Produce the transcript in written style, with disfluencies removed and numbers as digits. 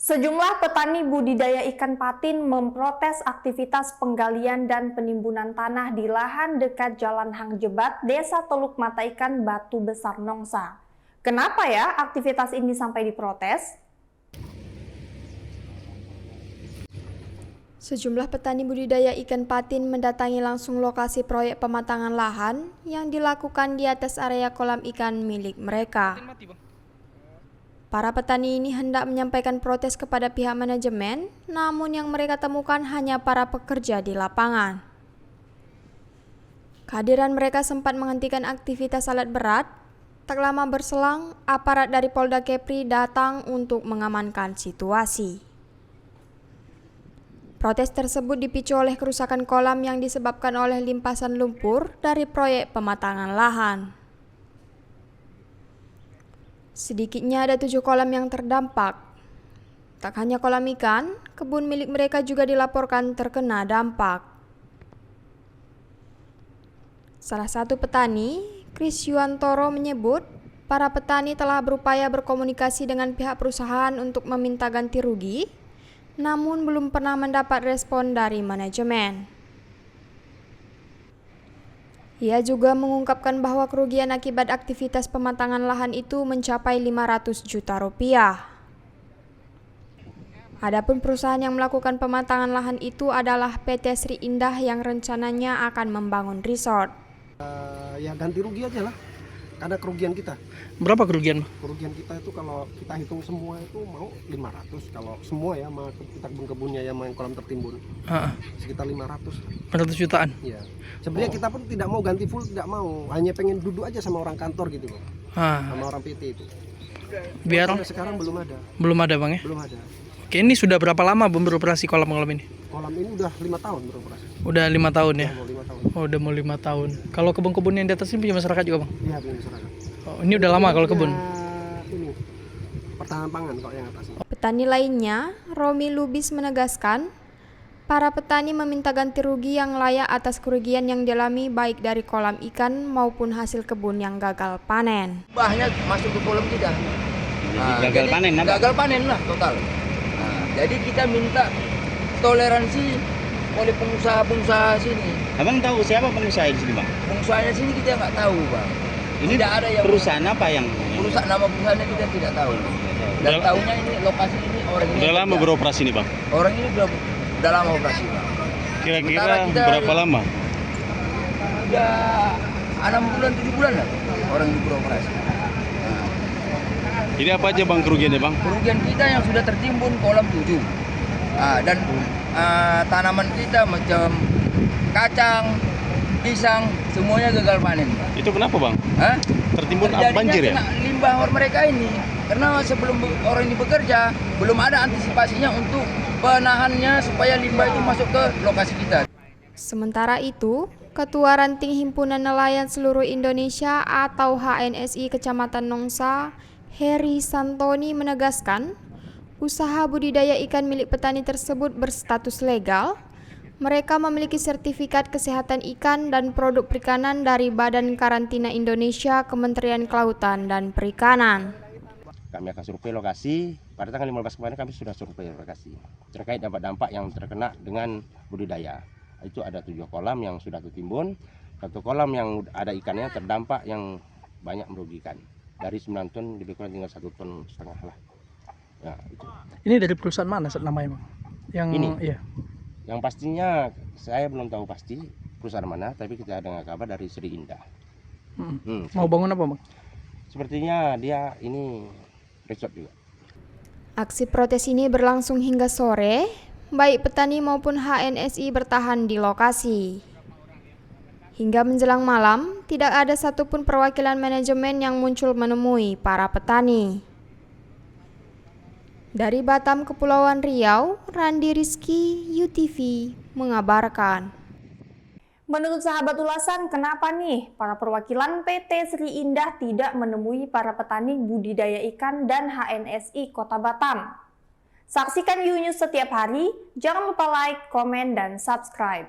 Sejumlah petani budidaya ikan patin memprotes aktivitas penggalian dan penimbunan tanah di lahan dekat Jalan Hang Jebat, Desa Teluk Mata Ikan, Batu Besar, Nongsa. Kenapa ya aktivitas ini sampai diprotes? Sejumlah petani budidaya ikan patin mendatangi langsung lokasi proyek pematangan lahan yang dilakukan di atas area kolam ikan milik mereka. Para petani ini hendak menyampaikan protes kepada pihak manajemen, namun yang mereka temukan hanya para pekerja di lapangan. Kehadiran mereka sempat menghentikan aktivitas alat berat. Tak lama berselang, aparat dari Polda Kepri datang untuk mengamankan situasi. Protes tersebut dipicu oleh kerusakan kolam yang disebabkan oleh limpasan lumpur dari proyek pematangan lahan. Sedikitnya ada 7 kolam yang terdampak. Tak hanya kolam ikan, kebun milik mereka juga dilaporkan terkena dampak. Salah satu petani, Kris Yuantoro, menyebut para petani telah berupaya berkomunikasi dengan pihak perusahaan untuk meminta ganti rugi, namun belum pernah mendapat respon dari manajemen. Ia juga mengungkapkan bahwa kerugian akibat aktivitas pematangan lahan itu mencapai 500 juta rupiah. Adapun perusahaan yang melakukan pematangan lahan itu adalah PT Sri Indah yang rencananya akan membangun resort. Ya ganti rugi aja lah, karena kerugian kita. Berapa kerugian? Kerugian kita itu kalau kita hitung semua itu mau 500, kalau semua ya sama kita kebun-kebunnya yang main kolam tertimbun. Sekitar 500 jutaan. Iya. Sebenarnya kita pun tidak mau ganti full, tidak mau, hanya pengen duduk aja sama orang kantor gitu loh. Sama orang PT itu. Biar sampai sekarang belum ada. Belum ada, Bang ya? Belum ada. Oke, ini sudah berapa lama beroperasi kolam-kolam ini? Kolam ini udah 5 tahun beroperasi. Udah 5 tahun ya? Udah 5 tahun. Oh, udah mau 5 tahun. Kalau kebun-kebun yang di atas ini punya masyarakat juga, Bang? Iya, punya masyarakat. Oh, ini udah lama kalau kebun? Ini pertahanan pangan kalau yang atas. Petani lainnya, Romi Lubis, menegaskan para petani meminta ganti rugi yang layak atas kerugian yang dialami baik dari kolam ikan maupun hasil kebun yang gagal panen. Limbahnya masuk ke kolam kita. Gagal panen, gagal panen lah total. Jadi kita minta toleransi oleh pengusaha-pengusaha sini. Abang tahu siapa pengusaha di sini, Bang? Pengusahanya sini kita nggak tahu, Bang. Ini tidak ada yang perusahaan apa yang perusahaan, nama perusahaannya kita tidak tahu. Dan tahunya ini lokasi ini orang ini. Udah lama beroperasi nih, Bang? Orang ini udah lama operasi, Bang. Kira-kira berapa lama? Udah 6 bulan 7 bulan lah orang ini beroperasi. Jadi apa aja, Bang, kerugiannya, Bang? Kerugian kita yang sudah tertimbun kolam 7. Dan tanaman kita macam kacang, pisang, semuanya gagal panen. Itu kenapa, Bang? Tertimbun banjir ya? Limbah mereka ini. Karena sebelum orang ini bekerja, belum ada antisipasinya untuk penahannya supaya limbah itu masuk ke lokasi kita. Sementara itu, Ketua Ranting Himpunan Nelayan Seluruh Indonesia atau HNSI Kecamatan Nongsa, Heri Santoni, menegaskan usaha budidaya ikan milik petani tersebut berstatus legal. Mereka memiliki sertifikat kesehatan ikan dan produk perikanan dari Badan Karantina Indonesia, Kementerian Kelautan dan Perikanan. Kami akan survei lokasi. Pada tanggal 15 kemarin kami sudah survei lokasi terkait dampak-dampak yang terkena dengan budidaya. Itu ada 7 kolam yang sudah tertimbun, 1 kolam yang ada ikannya terdampak yang banyak merugikan. Dari 9 ton lebih kurang tinggal 1,5 ton lah. Ya, itu. Ini dari perusahaan mana namanya, Bang? Yang ini? Iya. Yang pastinya saya belum tahu pasti perusahaan mana, tapi kita dengar kabar dari Sri Indah. Mau bangun apa, Bang? Sepertinya dia ini resort juga. Aksi protes ini berlangsung hingga sore. Baik petani maupun HNSI bertahan di lokasi. Hingga menjelang malam, tidak ada satupun perwakilan manajemen yang muncul menemui para petani. Dari Batam, Kepulauan Riau, Randi Rizky, UTV, mengabarkan. Menurut sahabat ulasan, kenapa nih para perwakilan PT Sri Indah tidak menemui para petani budidaya ikan dan HNSI Kota Batam? Saksikan News setiap hari, jangan lupa like, komen, dan subscribe.